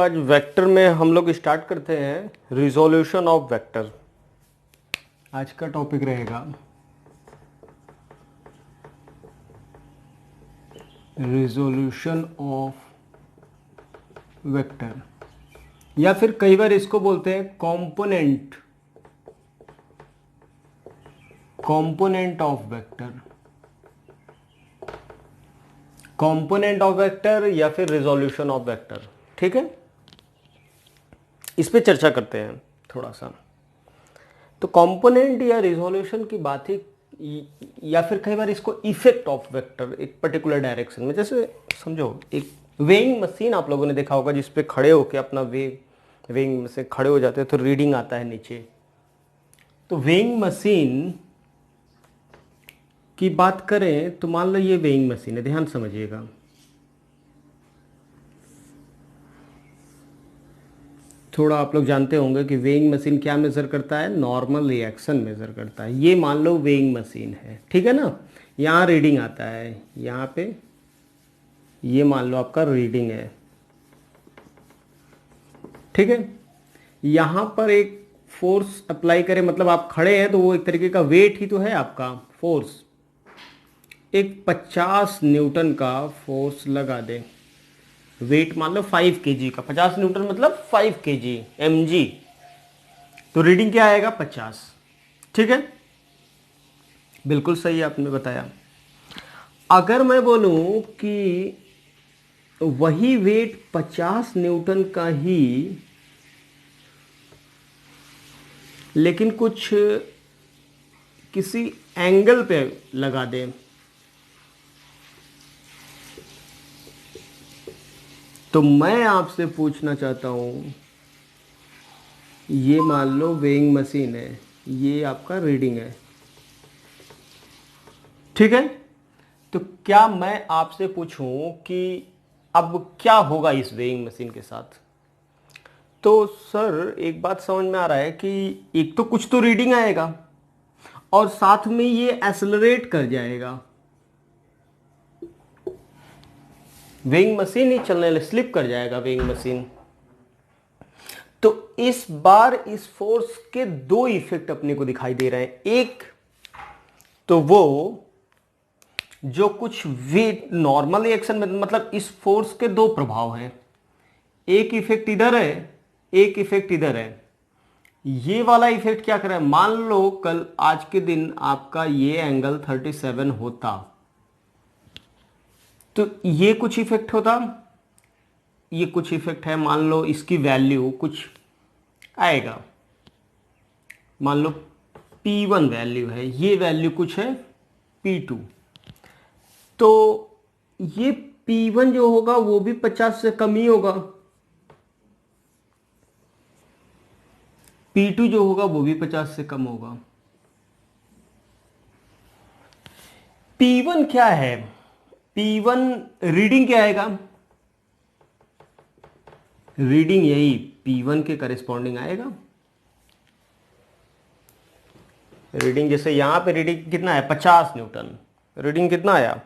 आज वेक्टर में हम लोग स्टार्ट करते हैं रिजोल्यूशन ऑफ वेक्टर। आज का टॉपिक रहेगा रिजोल्यूशन ऑफ वेक्टर, या फिर कई बार इसको बोलते हैं component of vector, component of vector या फिर रिजोल्यूशन ऑफ वेक्टर। ठीक है, इस पे चर्चा करते हैं थोड़ा सा। तो कंपोनेंट या रिजोल्यूशन की बात ही, या फिर कई बार इसको इफेक्ट ऑफ वेक्टर एक पर्टिकुलर डायरेक्शन में, जैसे समझो एक वेइंग मशीन आप लोगों ने देखा होगा जिस पे खड़े होके अपना वेइंग में से खड़े हो जाते हैं तो रीडिंग आता है नीचे। तो वेइंग मशीन की बात करें तो मान लो ये वेइंग मशीन है, ध्यान समझिएगा। थोड़ा आप लोग जानते होंगे कि वेइंग मशीन क्या मेजर करता है, नॉर्मल रिएक्शन मेजर करता है। ये मान लो वेइंग मशीन है, ठीक है ना। यहाँ रीडिंग आता है, यहाँ पे ये मान लो आपका रीडिंग है, ठीक है। यहाँ पर एक फोर्स अप्लाई करें, मतलब आप खड़े हैं तो वो एक तरीके का वेट ही तो है आपका फोर्स। एक 50 न्यूटन का फोर्स लगा दे, वेट मान लो 5 kg का, 50 न्यूटन मतलब 5 kg mg, तो रीडिंग क्या आएगा 50। ठीक है, बिल्कुल सही आपने बताया। अगर मैं बोलूं कि वही वेट 50 न्यूटन का ही लेकिन कुछ किसी एंगल पे लगा दे, तो मैं आपसे पूछना चाहता हूं, ये मान लो वेइंग मशीन है, ये आपका रीडिंग है, ठीक है। तो क्या मैं आपसे पूछूं कि अब क्या होगा इस वेइंग मशीन के साथ? तो सर एक बात समझ में आ रहा है कि एक तो कुछ तो रीडिंग आएगा और साथ में ये एक्सेलरेट कर जाएगा, वेइंग मशीन ही चलने लगे, स्लिप कर जाएगा वेइंग मशीन। तो इस बार इस फोर्स के दो इफेक्ट अपने को दिखाई दे रहे हैं। एक तो वो जो कुछ वेट नॉर्मल रिएक्शन में, मतलब इस फोर्स के दो प्रभाव हैं, एक इफेक्ट इधर है, एक इफेक्ट इधर है। ये वाला इफेक्ट क्या कर रहा है, मान लो कल आज के दिन आपका ये एंगल 37 होता तो ये कुछ इफेक्ट होता, ये कुछ इफेक्ट है, मान लो इसकी वैल्यू कुछ आएगा, मान लो P1 वैल्यू है, ये वैल्यू कुछ है P2, तो ये P1 जो होगा वो भी 50 से कम ही होगा, P2 जो होगा वो भी 50 से कम होगा। P1 क्या है, P1 रीडिंग क्या आएगा, रीडिंग यही P1 के करेस्पॉन्डिंग आएगा। रीडिंग जैसे यहां पे रीडिंग कितना है 50 न्यूटन, रीडिंग कितना आया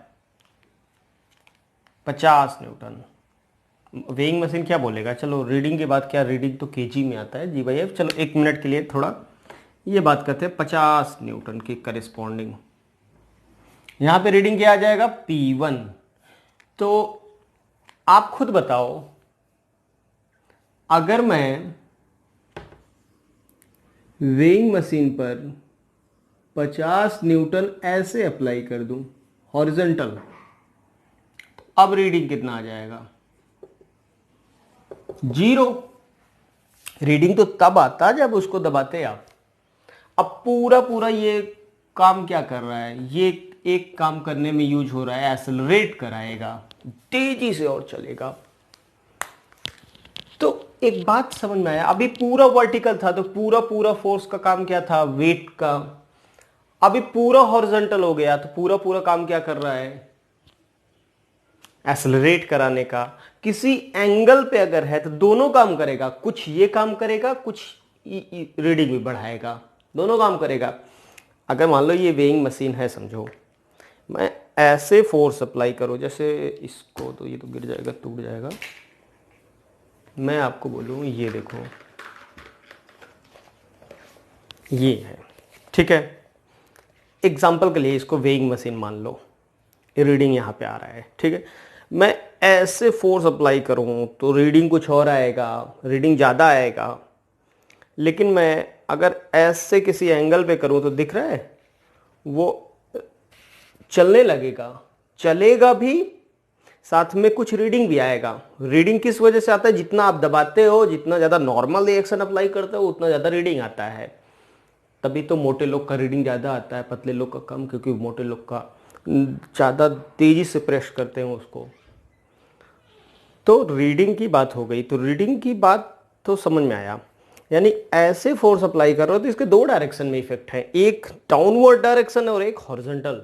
50 न्यूटन। वेइंग मशीन क्या बोलेगा, चलो रीडिंग के बाद क्या, रीडिंग तो केजी में आता है जी भाई। अब चलो एक मिनट के लिए थोड़ा ये बात करते हैं, 50 न्यूटन की करेस्पॉन्डिंग यहां पे रीडिंग क्या आ जाएगा P1। तो आप खुद बताओ, अगर मैं वेइंग मशीन पर 50 न्यूटन ऐसे अप्लाई कर दूं हॉरिजॉन्टल, तो अब रीडिंग कितना आ जाएगा 0। रीडिंग तो तब आता जब उसको दबाते आप। अब पूरा पूरा ये काम क्या कर रहा है, ये एक काम करने में यूज हो रहा है, एक्सेलरेट कराएगा, तेजी से और चलेगा। तो एक बात समझ में आया, अभी पूरा वर्टिकल था तो पूरा पूरा फोर्स का काम क्या था, वेट का। अभी पूरा हॉरिजॉन्टल हो गया तो पूरा पूरा काम क्या कर रहा है, एक्सेलरेट कराने का। किसी एंगल पे अगर है तो दोनों काम करेगा, कुछ ये काम करेगा, कुछ रीडिंग भी बढ़ाएगा, दोनों काम करेगा। अगर मान लो ये वेइंग मशीन है, समझो मैं ऐसे फोर्स अप्लाई करूं, जैसे इसको, तो ये तो गिर जाएगा, टूट जाएगा। मैं आपको बोलूँ ये देखो ये है, ठीक है। एग्जाम्पल के लिए इसको वेइंग मशीन मान लो, रीडिंग यहाँ पे आ रहा है, ठीक है। मैं ऐसे फोर्स अप्लाई करूँ तो रीडिंग कुछ और आएगा, रीडिंग ज़्यादा आएगा। लेकिन मैं अगर ऐसे किसी एंगल पे करूँ तो दिख रहा है वो चलने लगेगा, चलेगा भी, साथ में कुछ रीडिंग भी आएगा। रीडिंग किस वजह से आता है? जितना आप दबाते हो, जितना ज़्यादा नॉर्मल रिएक्शन अप्लाई करते हो, उतना ज़्यादा रीडिंग आता है। तभी तो मोटे लोग का रीडिंग ज़्यादा आता है, पतले लोग का कम, क्योंकि मोटे लोग का ज़्यादा तेज़ी से प्रेस करते हैं उसको। तो रीडिंग की बात हो गई, तो रीडिंग की बात तो समझ में आया। यानी ऐसे फोर्स अप्लाई कर रहे हो तो इसके दो डायरेक्शन में इफेक्ट है, एक डाउनवर्ड डायरेक्शन और एक हॉरिजॉन्टल।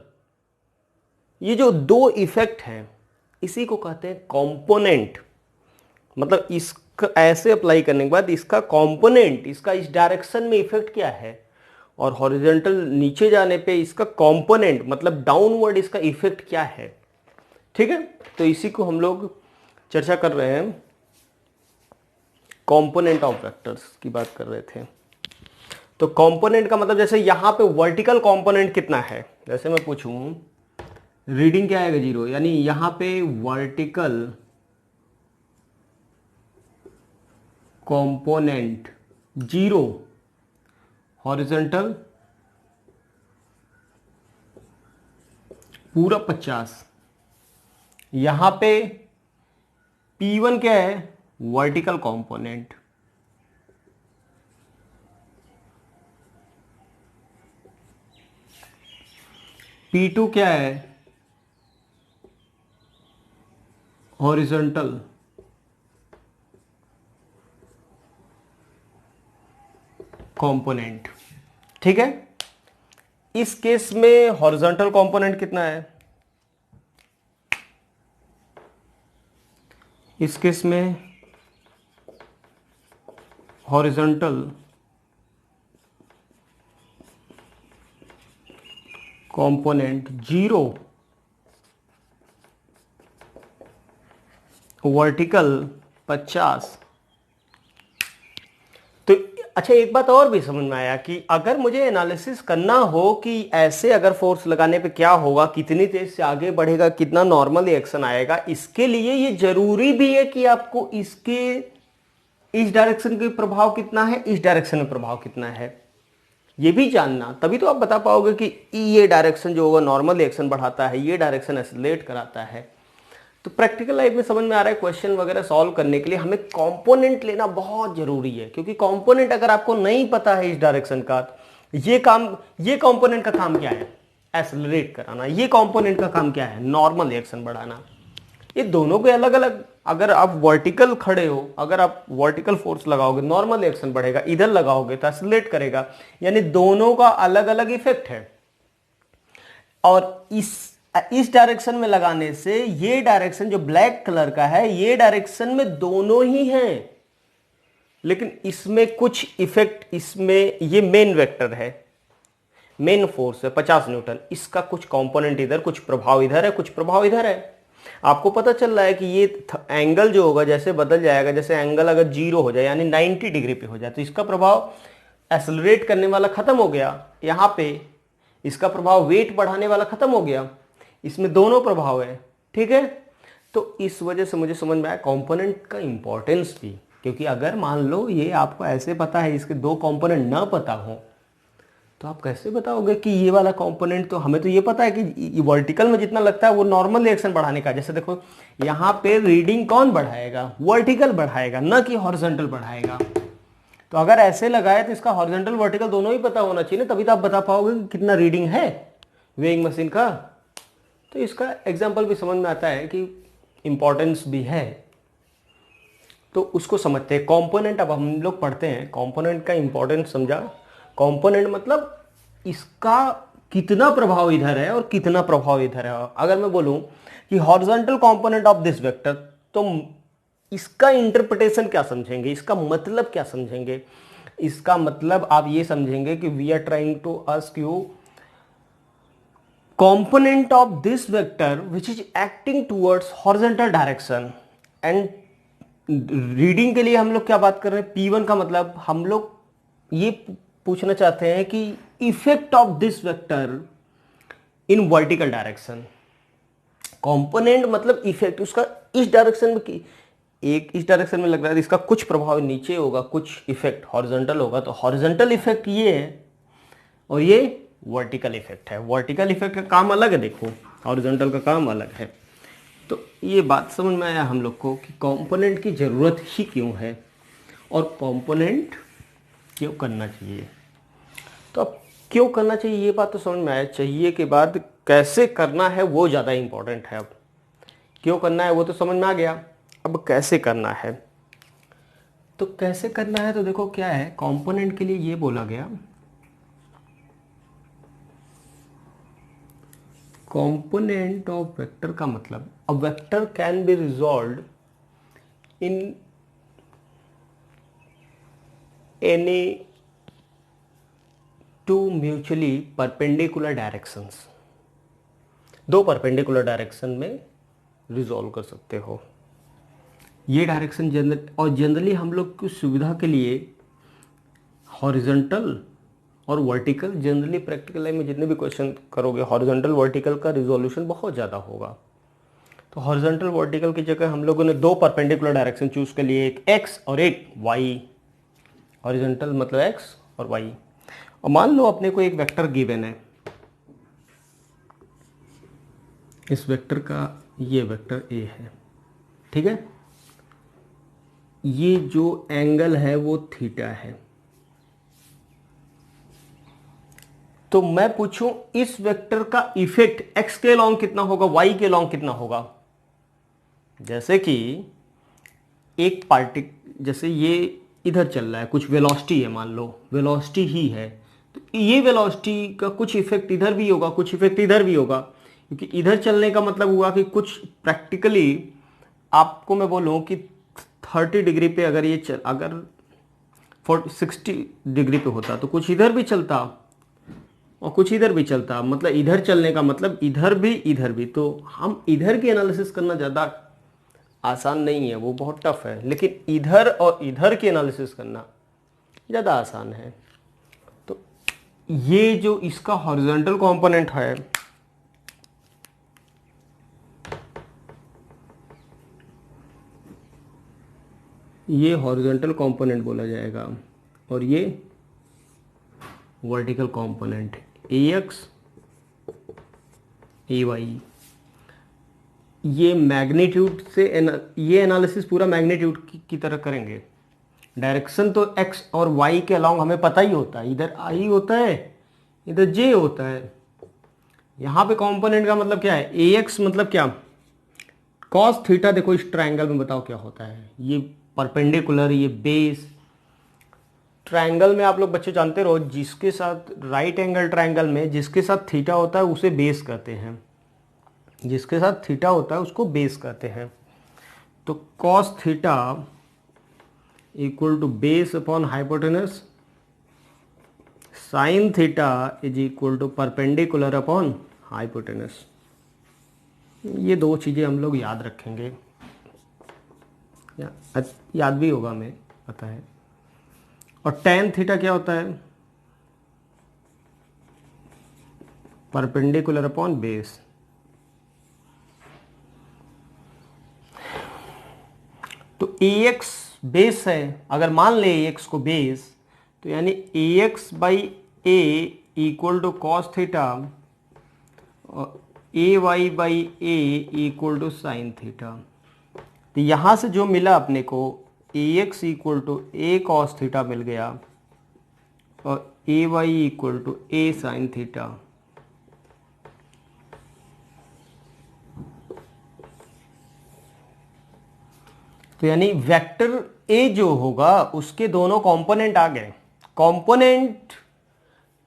ये जो दो इफेक्ट हैं इसी को कहते हैं कंपोनेंट। मतलब इसका ऐसे अप्लाई करने के बाद इसका कंपोनेंट, इसका इस डायरेक्शन में इफेक्ट क्या है, और हॉरिजॉन्टल नीचे जाने पे इसका कंपोनेंट मतलब डाउनवर्ड इसका इफेक्ट क्या है, ठीक है। तो इसी को हम लोग चर्चा कर रहे हैं, कंपोनेंट ऑफ वेक्टर्स की बात कर रहे थे। तो कंपोनेंट का मतलब जैसे यहां पे वर्टिकल कंपोनेंट कितना है, जैसे मैं पूछूं रीडिंग क्या आएगा 0, यानी यहां पे वर्टिकल कंपोनेंट 0, हॉरिजॉन्टल पूरा 50। यहां पे P1 क्या है? वर्टिकल कंपोनेंट, P2 क्या है? हॉरिजॉन्टल कंपोनेंट, ठीक है। इस केस में हॉरिजॉन्टल कंपोनेंट कितना है? इस केस में हॉरिजॉन्टल कंपोनेंट 0, वर्टिकल 50। तो अच्छा, एक बात और भी समझ में आया कि अगर मुझे एनालिसिस करना हो कि ऐसे अगर फोर्स लगाने पे क्या होगा, कितनी तेज से आगे बढ़ेगा, कितना नॉर्मल रिएक्शन आएगा, इसके लिए ये जरूरी भी है कि आपको इसके इस डायरेक्शन के प्रभाव कितना है, इस डायरेक्शन में प्रभाव कितना है, ये भी जानना। तभी तो आप बता पाओगे कि ये डायरेक्शन जो होगा नॉर्मल रिएक्शन बढ़ाता है, ये डायरेक्शन एक्सेलरेट कराता है। तो प्रैक्टिकल लाइफ में समझ में आ रहा है, क्वेश्चन वगैरह सॉल्व करने के लिए हमें कंपोनेंट लेना बहुत जरूरी है, क्योंकि कंपोनेंट अगर आपको नहीं पता है इस डायरेक्शन का, ये कंपोनेंट का काम क्या है? एक्सेलरेट कराना। ये कंपोनेंट का काम क्या है? नॉर्मल रिएक्शन बढ़ाना। ये दोनों के अलग अलग, अगर आप वर्टिकल खड़े हो, अगर आप वर्टिकल फोर्स लगाओगे नॉर्मल रिएक्शन बढ़ेगा, इधर लगाओगे तो एक्सेलरेट करेगा, यानी दोनों का अलग अलग इफेक्ट है। और इस डायरेक्शन में लगाने से ये डायरेक्शन जो ब्लैक कलर का है, ये डायरेक्शन में दोनों ही हैं, लेकिन इसमें कुछ इफेक्ट, इसमें ये मेन वेक्टर है, मेन फोर्स है 50 न्यूटन, इसका कुछ कंपोनेंट इधर, कुछ प्रभाव इधर है, कुछ प्रभाव इधर है। आपको पता चल रहा है कि ये एंगल जो होगा जैसे बदल जाएगा, जैसे एंगल अगर 0 हो जाए यानी 90 डिग्री पे हो जाए तो इसका प्रभाव एक्सेलरेट करने वाला खत्म हो गया, यहां पे इसका प्रभाव वेट बढ़ाने वाला खत्म हो गया, इसमें दोनों प्रभाव है, ठीक है। तो इस वजह से मुझे समझ में आया कंपोनेंट का इंपॉर्टेंस भी, क्योंकि अगर मान लो ये आपको ऐसे पता है, इसके दो कंपोनेंट ना पता हो, तो आप कैसे बताओगे कि ये वाला कंपोनेंट, तो हमें तो ये पता है कि वर्टिकल में जितना लगता है वो नॉर्मल रिएक्शन बढ़ाने का। जैसे देखो यहाँ पे रीडिंग कौन बढ़ाएगा? वर्टिकल बढ़ाएगा, ना कि हॉरिजॉन्टल बढ़ाएगा। तो अगर ऐसे लगाए तो इसका हॉरिजॉन्टल वर्टिकल दोनों ही पता होना चाहिए ना, तभी तो आप बता पाओगे कि कितना रीडिंग है वेइंग मशीन का। तो इसका एग्जाम्पल भी समझ में आता है कि इंपॉर्टेंस भी है, तो उसको समझते हैं। कंपोनेंट अब हम लोग पढ़ते हैं, कंपोनेंट का इंपॉर्टेंस समझा। कंपोनेंट मतलब इसका कितना प्रभाव इधर है और कितना प्रभाव इधर है। अगर मैं बोलूं कि horizontal component of this vector, तो इसका इंटरप्रिटेशन क्या समझेंगे, इसका मतलब क्या समझेंगे? इसका मतलब आप ये समझेंगे कि we are trying to ask you component of this vector which is acting towards horizontal direction and reading के लिए हम लोग क्या बात कर रहे हैं, P1 का मतलब हम लोग ये पूछना चाहते हैं कि effect of this vector in vertical direction. Component मतलब इफेक्ट उसका इस डायरेक्शन में एक इस डायरेक्शन में लग रहा है, इसका कुछ प्रभाव नीचे होगा, कुछ इफेक्ट हॉरिजॉन्टल होगा, तो हॉरिजॉन्टल इफेक्ट ये है और ये वर्टिकल इफेक्ट है। वर्टिकल इफेक्ट का काम अलग है, देखो हॉरिजॉन्टल का काम अलग है। तो ये बात समझ में आया हम लोग को कि कंपोनेंट की ज़रूरत ही क्यों है और कंपोनेंट क्यों करना चाहिए। तो अब क्यों करना चाहिए ये बात तो समझ में आया, चाहिए के बाद कैसे करना है वो ज़्यादा इम्पोर्टेंट है। अब क्यों करना है वो तो समझ में आ गया, अब कैसे करना है। तो कैसे करना है तो देखो क्या है, कंपोनेंट के लिए ये बोला गया, कंपोनेंट ऑफ वेक्टर का मतलब a vector can be resolved in any two mutually perpendicular directions. दो परपेंडिकुलर डायरेक्शन में रिजॉल्व कर सकते हो। ये डायरेक्शन जनरली हम लोग की सुविधा के लिए हॉरिजॉन्टल और वर्टिकल, जनरली प्रैक्टिकल लाइफ में जितने भी क्वेश्चन करोगे हॉरिजॉन्टल वर्टिकल का रिजोल्यूशन बहुत ज़्यादा होगा। तो हॉरिजॉन्टल वर्टिकल की जगह हम लोगों ने दो परपेंडिकुलर डायरेक्शन चूज कर लिए, एक एक्स और एक वाई। हॉरिजॉन्टल मतलब एक्स और वाई। और मान लो अपने को एक वेक्टर गिवन है, इस वेक्टर का ये वेक्टर ए है, ठीक है। ये जो एंगल है वो थीटा है। तो मैं पूछूं इस वेक्टर का इफेक्ट एक्स के लॉन्ग कितना होगा, वाई के लॉन्ग कितना होगा। जैसे कि एक जैसे ये इधर चल रहा है, कुछ वेलोसिटी है, मान लो वेलोसिटी ही है, तो ये वेलोसिटी का कुछ इफेक्ट इधर भी होगा, कुछ इफेक्ट इधर भी होगा, क्योंकि इधर चलने का मतलब हुआ कि कुछ प्रैक्टिकली आपको मैं बोलूं कि 30 डिग्री पे अगर ये अगर 60 डिग्री पे होता तो कुछ इधर भी चलता और कुछ इधर भी चलता, मतलब इधर चलने का मतलब इधर भी। तो हम इधर की एनालिसिस करना ज़्यादा आसान नहीं है, वो बहुत टफ है, लेकिन इधर और इधर की एनालिसिस करना ज़्यादा आसान है। तो ये जो इसका हॉरिजॉन्टल कंपोनेंट है, ये हॉरिजॉन्टल कंपोनेंट बोला जाएगा और ये वर्टिकल कंपोनेंट AX AY। ये मैग्नीट्यूड से ये एनालिसिस पूरा मैग्नीट्यूड की तरह करेंगे। डायरेक्शन तो x और y के अलाउंग हमें पता ही होता है, इधर I होता है, इधर J होता है। यहाँ पे कंपोनेंट का मतलब क्या है, AX मतलब क्या, cos थीटा। देखो इस ट्रायंगल में बताओ क्या होता है, ये परपेंडिकुलर, ये बेस। ट्रायंगल में आप लोग बच्चे जानते रहो, जिसके साथ राइट एंगल ट्रायंगल में जिसके साथ थीटा होता है उसे बेस कहते हैं, जिसके साथ थीटा होता है उसको बेस कहते हैं। तो cos theta equal to base upon hypotenuse, sine theta is equal to perpendicular upon hypotenuse. ये दो चीज़ें हम लोग याद रखेंगे, याद भी होगा हमें पता है। और tan थीटा क्या होता है, परपेंडिकुलर अपॉन बेस। तो AX बेस है, अगर मान ले AX को बेस, तो यानी AX by A equal to cos theta और AY by A equal to sine theta. तो यहाँ से जो मिला अपने को AX equal to A cos theta मिल गया और AY equal to A sine theta. तो यानी वेक्टर A जो होगा उसके दोनों कंपोनेंट आ गए। कंपोनेंट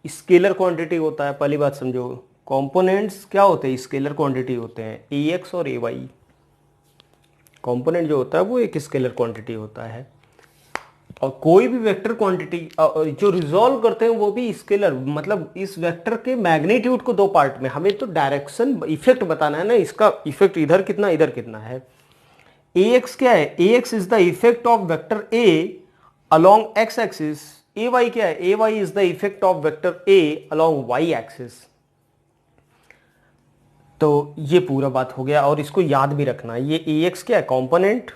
स्केलर क्वांटिटी होता है, पहली बात समझो। कंपोनेंट्स क्या होते हैं, स्केलर क्वांटिटी होते हैं, AX और AY। कंपोनेंट जो होता है वो एक स्केलर क्वांटिटी होता है, और कोई भी वेक्टर क्वांटिटी जो रिजॉल्व करते हैं वो भी स्केलर, मतलब इस वेक्टर के मैग्नीट्यूड को दो पार्ट में, हमें तो डायरेक्शन इफेक्ट बताना है ना, इसका इफेक्ट इधर कितना इधर कितना है। ए एक्स क्या है, A X is the effect of vector A along X axis, A Y क्या है, A Y is the effect of vector A along Y axis. तो ये पूरा बात हो गया, और इसको याद भी रखना है, ये ए एक्स क्या है कंपोनेंट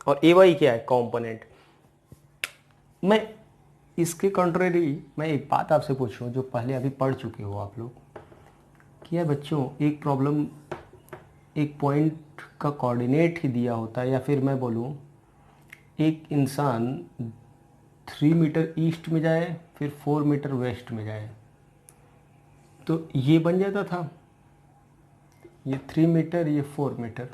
और ए वाई क्या है कंपोनेंट। मैं इसके कंट्रेरी मैं एक बात आपसे पूछूं जो पहले अभी पढ़ चुके हो आप लोग, कि यार बच्चों एक प्रॉब्लम एक पॉइंट का कोऑर्डिनेट ही दिया होता है, या फिर मैं बोलूं एक इंसान 3 मीटर ईस्ट में जाए फिर 4 मीटर वेस्ट में जाए, तो ये बन जाता था, ये 3 मीटर ये 4 मीटर।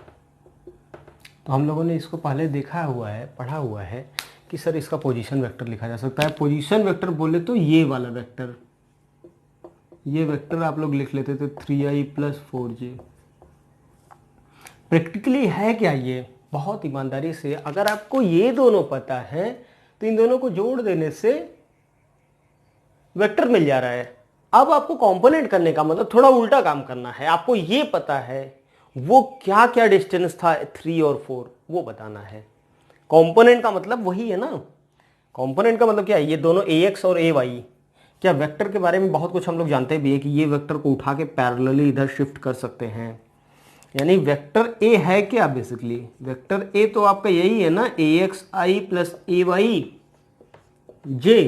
तो हम लोगों ने इसको पहले देखा हुआ है, पढ़ा हुआ है कि सर इसका पोजीशन वेक्टर लिखा जा सकता है। पोजीशन वेक्टर बोले तो ये वाला वेक्टर, ये वेक्टर आप लोग लिख लेते थे 3i + 4j। प्रैक्टिकली है क्या ये, बहुत ईमानदारी से अगर आपको ये दोनों पता है तो इन दोनों को जोड़ देने से वेक्टर मिल जा रहा है। अब आपको कंपोनेंट करने का मतलब थोड़ा उल्टा काम करना है, आपको ये पता है वो क्या क्या डिस्टेंस था 3 और 4 वो बताना है। कंपोनेंट का मतलब वही है ना, कंपोनेंट का मतलब क्या है, ये दोनों ए एक्स और ए वाई। क्या वेक्टर के बारे में बहुत कुछ हम लोग जानते भी है कि ये वेक्टर को उठा के पैरेलली इधर शिफ्ट कर सकते हैं, यानी वेक्टर ए है क्या, बेसिकली वेक्टर ए तो आपका यही है ना, ए एक्स आई प्लस ए वाई जे।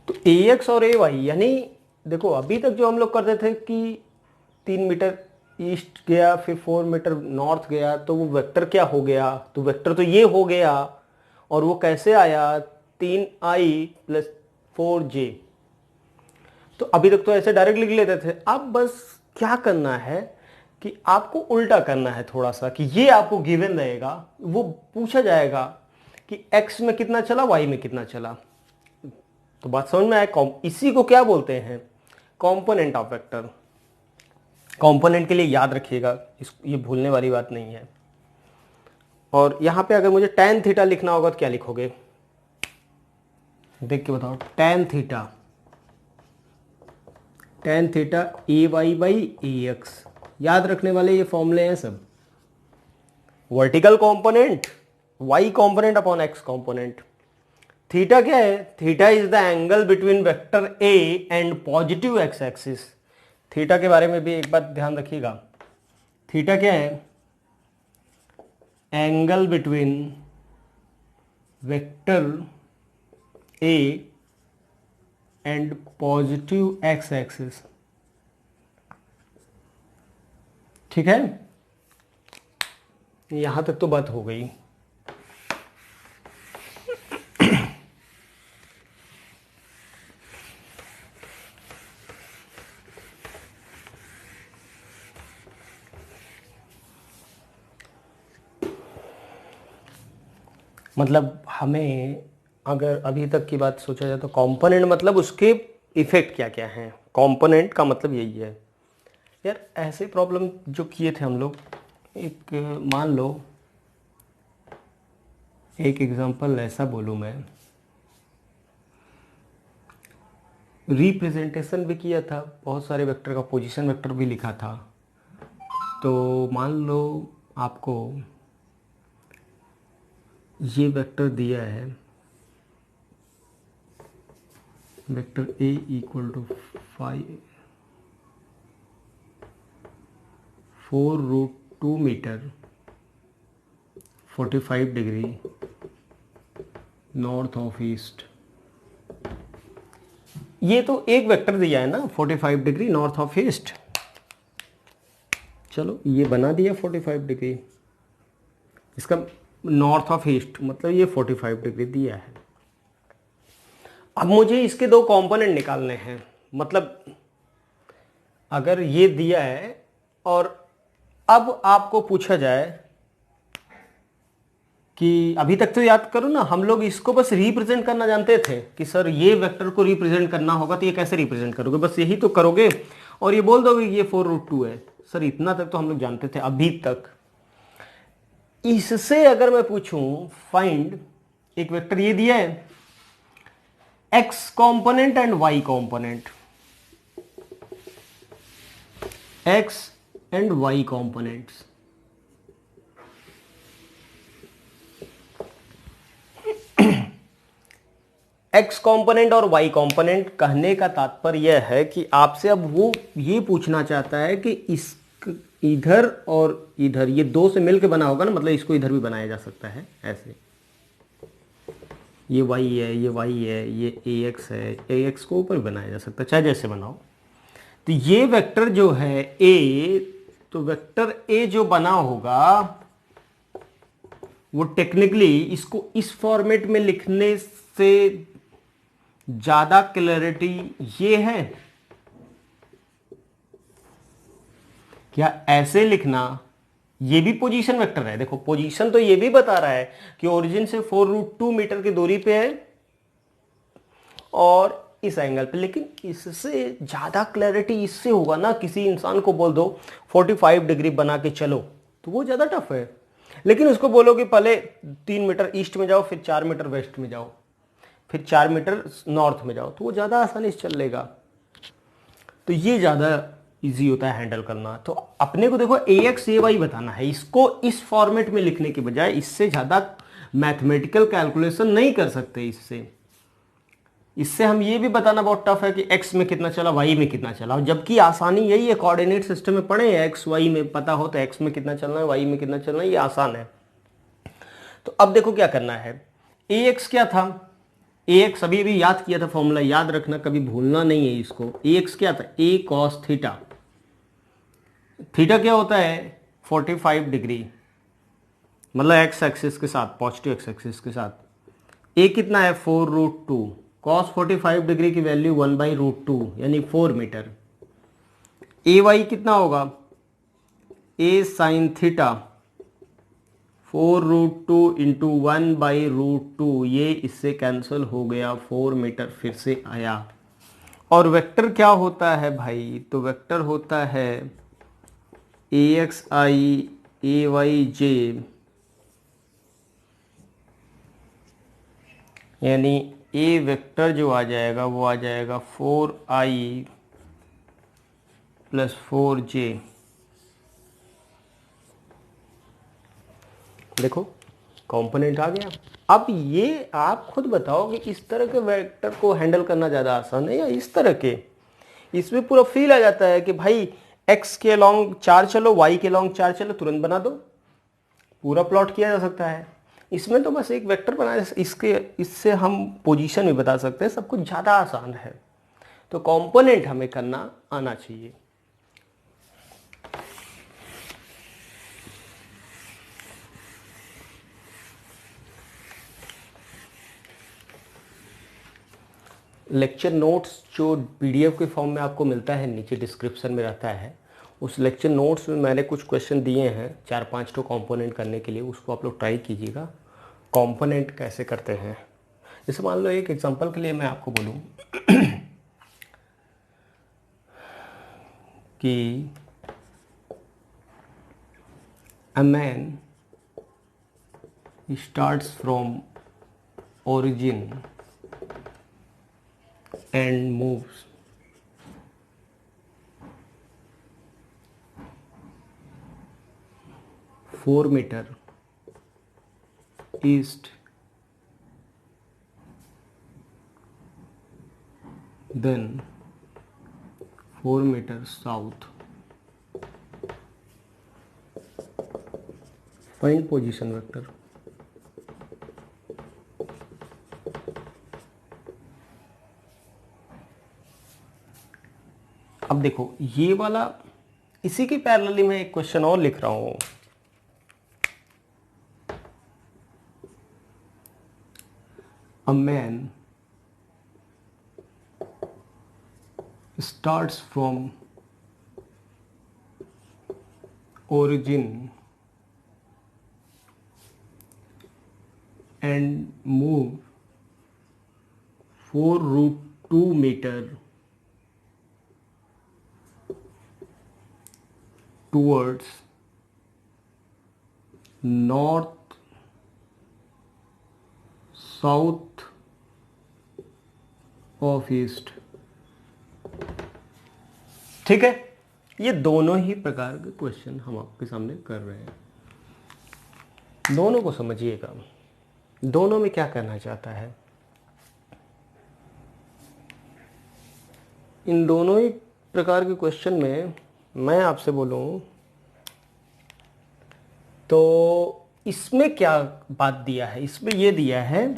तो ए एक्स और ए वाई, यानी देखो अभी तक जो हम लोग करते थे कि 3 मीटर ईस्ट गया फिर 4 मीटर नॉर्थ गया, तो वो वेक्टर क्या हो गया, तो वेक्टर तो ये हो गया, और वो कैसे आया 3i + 4j। तो अभी तक तो ऐसे डायरेक्ट लिख लेते थे, अब बस क्या करना है कि आपको उल्टा करना है थोड़ा सा, कि ये आपको गिवन रहेगा, वो पूछा जाएगा कि x में कितना चला y में कितना चला। तो बात समझ में आए, इसी को क्या बोलते हैं, कंपोनेंट ऑफ वेक्टर। कंपोनेंट के लिए याद रखिएगा, ये भूलने वाली बात नहीं है। और यहां पे अगर मुझे tan थीटा लिखना होगा तो क्या लिखोगे, देख के बताओ। tan theta A Y by A X, याद रखने वाले ये फॉर्मूले हैं सब। Vertical component y component upon x component. Theta क्या है, theta is the angle between vector a and positive x axis. Theta के बारे में भी एक बात ध्यान रखिएगा, थीटा क्या है, angle between vector a and positive x axis. ठीक है, यहां तक तो बात हो गई। मतलब हमें अगर अभी तक की बात सोचा जाए तो कंपोनेंट मतलब उसके इफेक्ट क्या क्या हैं, कंपोनेंट का मतलब यही है। यार ऐसे प्रॉब्लम जो किए थे हम लोग, एक मान लो एक एग्जांपल ऐसा बोलूँ मैं, रिप्रेजेंटेशन भी किया था, बहुत सारे वेक्टर का पोजीशन वेक्टर भी लिखा था। तो मान लो आपको ये वेक्टर दिया है, vector a = 4√2 metre 45 degree north of east. ये तो एक वेक्टर दिया है ना 45 डिग्री नॉर्थ ऑफ ईस्ट, चलो ये बना दिया 45 डिग्री, इसका नॉर्थ ऑफ ईस्ट मतलब ये 45 डिग्री दिया है। अब मुझे इसके दो कंपोनेंट निकालने हैं, मतलब अगर ये दिया है और अब आपको पूछा जाए कि अभी तक तो याद करो ना, हम लोग इसको बस रिप्रेजेंट करना जानते थे कि सर ये वेक्टर को रिप्रेजेंट करना होगा तो ये कैसे रिप्रेजेंट करोगे, बस यही तो करोगे और ये बोल दोगे ये 4√2 है। सर इतना तक तो हम लोग जानते थे अभी तक। इससे अगर मैं पूछूं फाइंड, एक वेक्टर ये दिया है x component and y component, x and y components, x component और वाई कंपोनेंट, कहने का तात्पर्य यह है कि आपसे अब वो ये पूछना चाहता है कि इस इधर और इधर ये दो से मिलकर बना होगा ना, मतलब इसको इधर भी बनाया जा सकता है ऐसे, ये y है, ये y है, ये ax है, ax को ऊपर बनाया जा सकता है, चाहे जैसे बनाओ। तो ये वेक्टर जो है a, तो वेक्टर a जो बना होगा वो टेक्निकली इसको इस फॉर्मेट में लिखने से ज्यादा क्लैरिटी ये है क्या ऐसे लिखना, ये भी पोजीशन वेक्टर है। देखो पोजीशन तो ये भी बता रहा है कि ओरिजिन से 4√2 मीटर की दूरी पे है और इस एंगल पे, लेकिन इससे ज्यादा क्लैरिटी इससे होगा ना। किसी इंसान को बोल दो 45 डिग्री बना के चलो तो वो ज्यादा टफ है, लेकिन उसको बोलो कि पहले 3 मीटर ईस्ट में जाओ, फिर 4 मीटर वेस्ट में जाओ, फिर 4 मीटर नॉर्थ में जाओ, तो वो ज्यादा आसानी से चल लेगा। तो ये ज्यादा इजी होता है हैंडल करना। तो अपने को देखो ax ay बताना है, इसको इस फॉर्मेट में लिखने के बजाय इससे ज्यादा मैथमेटिकल कैलकुलेशन नहीं कर सकते। इससे हम ये भी बताना बहुत टफ है कि x में कितना चला, y में कितना चला, जबकि आसानी यही है। कोऑर्डिनेट सिस्टम में पढ़े हैं, x y में पता हो तो x में कितना चलना है, y में कितना चलना है, ये आसान है। तो अब देखो क्या करना है। ax क्या था, ax अभी अभी याद किया था, फॉर्मूला याद रखना, कभी भूलना नहीं है इसको। ax क्या था, a cos थीटा। थीटा क्या होता है 45 डिग्री, मतलब एक्स एक्सिस के साथ, पॉजिटिव एक्स एक्सिस के साथ। ए कितना है 4√2, कॉस 45 डिग्री की वैल्यू 1/√2 यानी 4 मीटर। ए वाई कितना होगा, ए साइन थीटा 4√2 इंटू 1/√2, ये इससे कैंसिल हो गया, 4 मीटर फिर से आया। और वेक्टर क्या होता है भाई, तो वेक्टर होता है AXI AYJ, यानी ए वेक्टर जो आ जाएगा वो आ जाएगा 4i + 4j। देखो कंपोनेंट आ गया। अब ये आप खुद बताओ कि इस तरह के वेक्टर को हैंडल करना ज़्यादा आसान है या इस तरह के। इसमें पूरा फील आ जाता है कि भाई x के लॉन्ग 4 चलो, y के लॉन्ग 4 चलो, तुरंत बना दो, पूरा प्लॉट किया जा सकता है। इसमें तो बस एक वेक्टर बनाया, इससे हम पोजीशन भी बता सकते हैं, सब कुछ ज़्यादा आसान है। तो कंपोनेंट हमें करना आना चाहिए। लेक्चर नोट्स जो पीडीएफ के फॉर्म में आपको मिलता है, नीचे डिस्क्रिप्शन में रहता है, उस लेक्चर नोट्स में मैंने कुछ क्वेश्चन दिए हैं 4-5 तो कंपोनेंट करने के लिए, उसको आप लोग ट्राई कीजिएगा कंपोनेंट कैसे करते हैं। जैसे मान लो एक एग्जांपल के लिए मैं आपको बोलूं कि अ man starts from origin and moves four meter east, then 4 meter south. Find position vector. अब देखो ये वाला, इसी की पैरेलली मैं एक क्वेश्चन और लिख रहा हूं। A man starts from origin and move 4√2 metre towards north south of east। ठीक है, ये दोनों ही प्रकार के क्वेश्चन हम आपके सामने कर रहे हैं। दोनों को समझिएगा, दोनों में क्या करना चाहता है। इन दोनों ही प्रकार के क्वेश्चन में मैं आपसे बोलूं तो इसमें क्या बात दिया है, इसमें ये दिया है,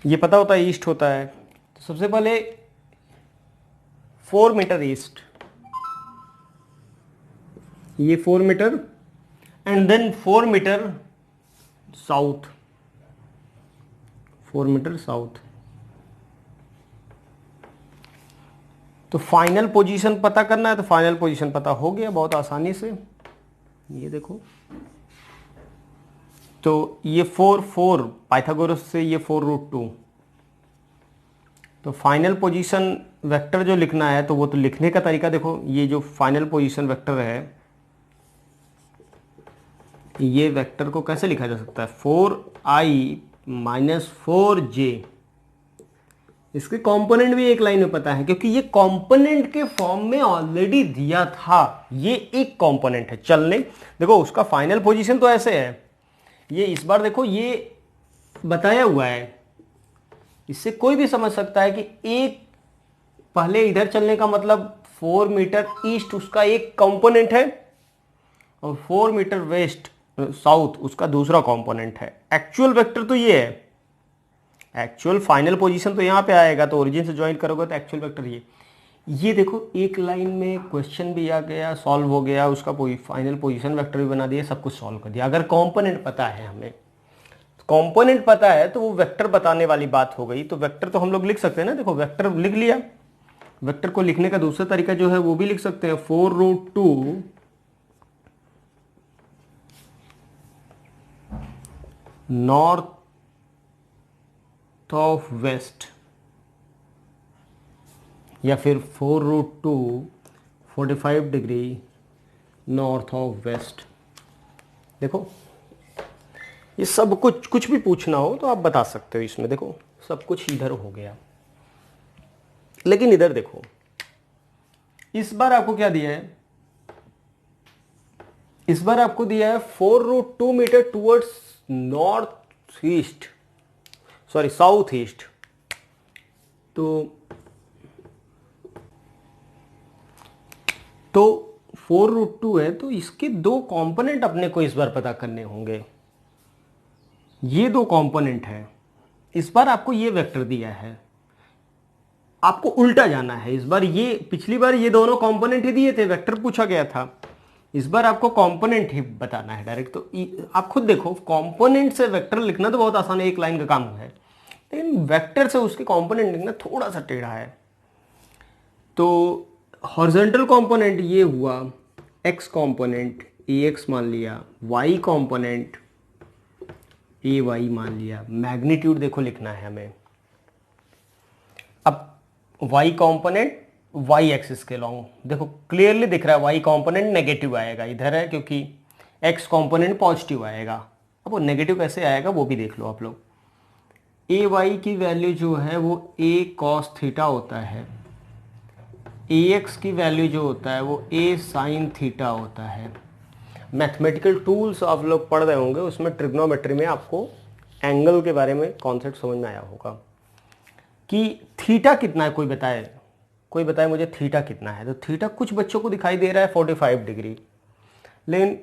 ये पता होता है ईस्ट होता है, तो सबसे पहले 4 मीटर ईस्ट, ये 4 metre and then 4 metre south, 4 metre south. तो फाइनल पोजीशन पता करना है, तो फाइनल पोजीशन पता हो गया बहुत आसानी से, ये देखो। तो ये 4 पाइथागोरस से ये 4√2, तो फाइनल पोजीशन वेक्टर जो लिखना है तो वो तो लिखने का तरीका देखो, ये जो फाइनल पोजीशन वेक्टर है, ये वेक्टर को कैसे लिखा जा सकता है, 4i माइनस 4j। इसके कंपोनेंट भी एक लाइन में पता है, क्योंकि ये कंपोनेंट के फॉर्म में ऑलरेडी दिया था, ये एक कंपोनेंट है चलने। देखो उसका फाइनल पोजीशन तो ऐसे है, ये इस बार देखो ये बताया हुआ है, इससे कोई भी समझ सकता है कि एक पहले इधर चलने का मतलब 4 मीटर ईस्ट उसका एक कंपोनेंट है, और 4 मीटर वेस्ट साउथ उसका दूसरा कंपोनेंट है। एक्चुअल वेक्टर तो ये है, एक्चुअल फाइनल पोजीशन तो यहाँ पे आएगा, तो ओरिजिन से ज्वाइन करोगे तो एक्चुअल वेक्टर ये देखो एक लाइन में क्वेश्चन भी आ गया, सॉल्व हो गया, उसका फाइनल पोजीशन वेक्टर भी बना दिया, सब कुछ सॉल्व कर दिया। अगर कंपोनेंट पता है हमें, कंपोनेंट पता है तो वो वेक्टर बताने वाली बात हो गई। तो वेक्टर तो हम लोग लिख सकते हैं ना, देखो वेक्टर लिख लिया। वेक्टर को लिखने का दूसरा तरीका जो है वो भी लिख सकते हैं, 4√2 नॉर्थ ऑफ वेस्ट, या फिर 4√2 45 डिग्री नॉर्थ ऑफ वेस्ट। देखो ये सब कुछ भी पूछना हो तो आप बता सकते हो इसमें। देखो सब कुछ इधर हो गया, लेकिन इधर देखो इस बार आपको क्या दिया है, इस बार आपको दिया है 4√2 metre towards north east, sorry south east. तो 4√2 है, तो इसके दो कंपोनेंट अपने को इस बार पता करने होंगे। ये दो कंपोनेंट है, इस बार आपको ये वेक्टर दिया है, आपको उल्टा जाना है इस बार। ये पिछली बार ये दोनों कंपोनेंट ही दिए थे, वेक्टर पूछा गया था, इस बार आपको कंपोनेंट ही बताना है डायरेक्ट। तो आप खुद देखो, कंपोनेंट से वेक्टर लिखना तो बहुत आसान है, एक लाइन का काम है, लेकिन वेक्टर से उसके कंपोनेंट लिखना थोड़ा सा टेढ़ा है। तो हॉरिजॉन्टल कंपोनेंट ये हुआ, एक्स कंपोनेंट ax मान लिया, y कंपोनेंट ay मान लिया, मैग्नीट्यूड देखो लिखना है हमें। अब y कंपोनेंट y एक्सिस के लॉन्ग, देखो क्लियरली दिख रहा है y कंपोनेंट नेगेटिव आएगा, इधर है क्योंकि x कंपोनेंट पॉजिटिव आएगा। अब वो नेगेटिव कैसे आएगा वो भी देख लो आप लोग। ay की वैल्यू जो है वो a cos थीटा होता है, ax की वैल्यू जो होता है वो a sin थीटा होता है। मैथमेटिकल टूल्स आप लोग पढ़ रहे होंगे, उसमें ट्रिग्नोमेट्री में आपको एंगल के बारे में कॉन्सेप्ट समझ में आया होगा कि थीटा कितना है। कोई बताए मुझे थीटा कितना है। तो थीटा कुछ बच्चों को दिखाई दे रहा है 45 डिग्री, लेकिन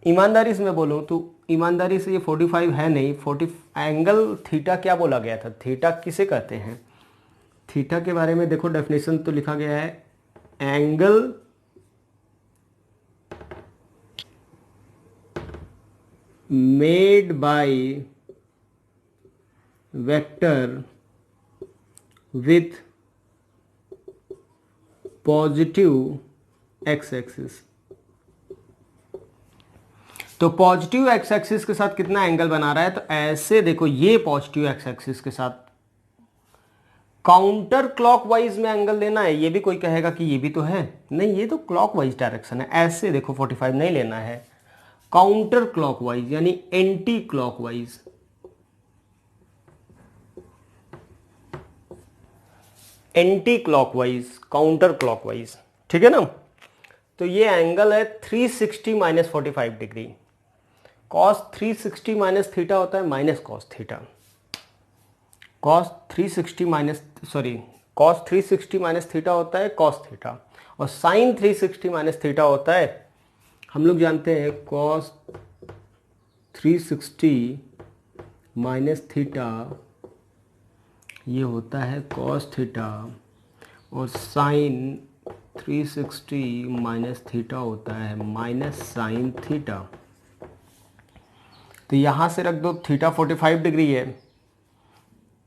ईमानदारी से मैं बोलूँ तो ईमानदारी से ये 45 है नहीं। 40 एंगल थीटा क्या बोला गया था, थीटा किसे कहते हैं, थीटा के बारे में देखो डेफिनेशन तो लिखा गया है, angle made by vector with positive x axis. तो पॉजिटिव एक्स एक्सिस के साथ कितना एंगल बना रहा है, तो ऐसे देखो ये पॉजिटिव एक्स एक्सिस के साथ काउंटर क्लॉकवाइज में एंगल लेना है। ये भी कोई कहेगा कि ये भी तो है, नहीं ये तो क्लॉकवाइज डायरेक्शन है। ऐसे देखो 45 नहीं लेना है, काउंटर क्लॉकवाइज यानी anti clockwise. Anti clockwise, counter clockwise, ठीक है ना। तो ये एंगल है 360 minus 45 degree. Cos 360 minus theta होता है minus cos theta. Cos 360 minus cos 360 minus theta होता है कॉस थीटा, और साइन 360 माइनस थीटा होता है, हम लोग जानते हैं कॉस 360 माइनस थीटा ये होता है कॉस थीटा, और साइन 360 माइनस थीटा होता है माइनस साइन थीटा। तो यहाँ से रख दो, थीटा 45 डिग्री है,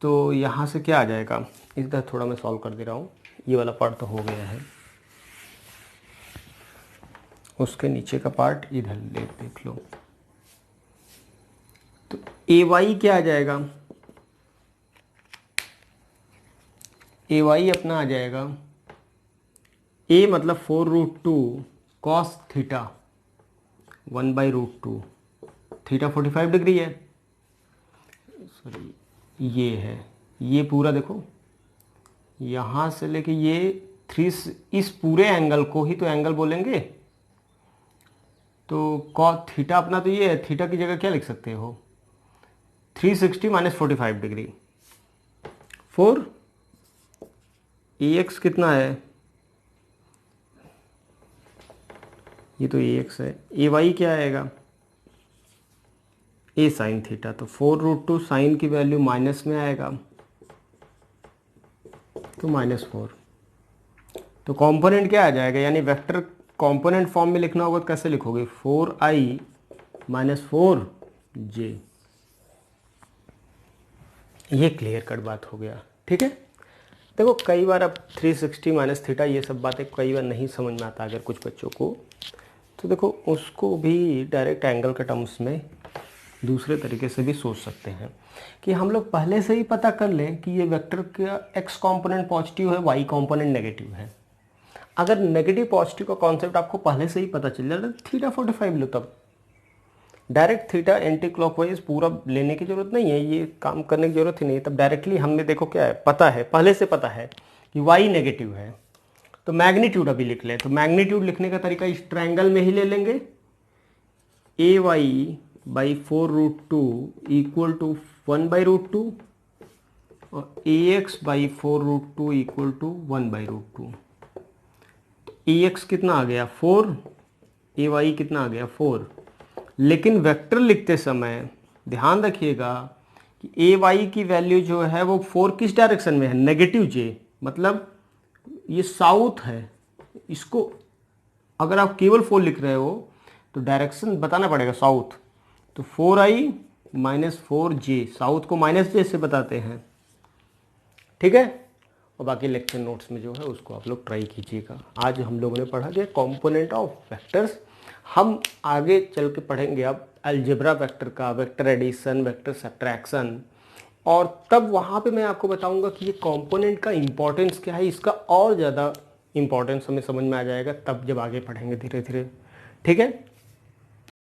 तो यहाँ से क्या आ जाएगा, इधर थोड़ा मैं सॉल्व कर दे रहा हूँ, ये वाला पार्ट तो हो गया है, उसके नीचे का पार्ट इधर देख लो। तो ए वाई क्या आ जाएगा, ए वाई अपना आ जाएगा, ए मतलब 4√2 कॉस थीटा 1/√2, थीटा 45 डिग्री है, सॉरी ये है, ये पूरा देखो यहाँ से लेके ये 3, इस पूरे एंगल को ही तो एंगल बोलेंगे। तो कॉस थीटा अपना तो ये है, थीटा की जगह क्या लिख सकते हो, 360 माइनस 45 डिग्री, 4 एक्स कितना है, ये तो एक्स है, ए वाई क्या आएगा, ए साइन थीटा, तो 4√2 साइन की वैल्यू माइनस में आएगा तो -4। तो कंपोनेंट क्या आ जाएगा, यानी वेक्टर कंपोनेंट फॉर्म में लिखना होगा तो कैसे लिखोगे, 4i माइनस 4j। ये क्लियर कट बात हो गया, ठीक है। देखो कई बार अब 360 माइनस थीटा ये सब बातें कई बार नहीं समझ में आता अगर कुछ बच्चों को, तो देखो उसको भी डायरेक्ट एंगल के टर्म्स में दूसरे तरीके से भी सोच सकते हैं कि हम लोग पहले से ही पता कर लें कि ये वेक्टर का एक्स कंपोनेंट पॉजिटिव है, वाई कंपोनेंट नेगेटिव है। अगर नेगेटिव पॉजिटिव का कॉन्सेप्ट आपको पहले से ही पता चल जाए तो थीटा 45 लो, तब डायरेक्ट थीटा एंटी क्लॉकवाइज पूरा लेने की जरूरत नहीं है, ये काम करने की जरूरत ही नहीं है। तब डायरेक्टली हमने देखो क्या है, पता है, पहले से पता है कि वाई नेगेटिव है, तो मैग्नीट्यूड अभी लिख लें। तो मैग्नीट्यूड लिखने का तरीका इस ट्रायंगल में ही ले लेंगे, A Y by 4√2 equal to 1/√2 और A X by 4√2 equal to 1/√2। A X कितना आ गया 4, ए वाई कितना आ गया 4। लेकिन वेक्टर लिखते समय ध्यान रखिएगा कि ए वाई की वैल्यू जो है वो 4 किस डायरेक्शन में है, नेगेटिव जे, मतलब ये साउथ है। इसको अगर आप केवल 4 लिख रहे हो तो डायरेक्शन बताना पड़ेगा साउथ, तो 4i माइनस 4j, साउथ को -j से बताते हैं, ठीक है। और बाकी लेक्चर नोट्स में जो है उसको आप लोग ट्राई कीजिएगा। आज हम लोगों ने पढ़ा गया कंपोनेंट ऑफ वेक्टर्स, हम आगे चल के पढ़ेंगे अब अलजेब्रा वेक्टर का, वेक्टर एडिशन, वेक्टर सब्ट्रैक्शन, और तब वहाँ पे मैं आपको बताऊंगा कि ये कंपोनेंट का इंपॉर्टेंस क्या है, इसका और ज़्यादा इंपॉर्टेंस हमें समझ में आ जाएगा तब जब आगे पढ़ेंगे धीरे धीरे, ठीक है।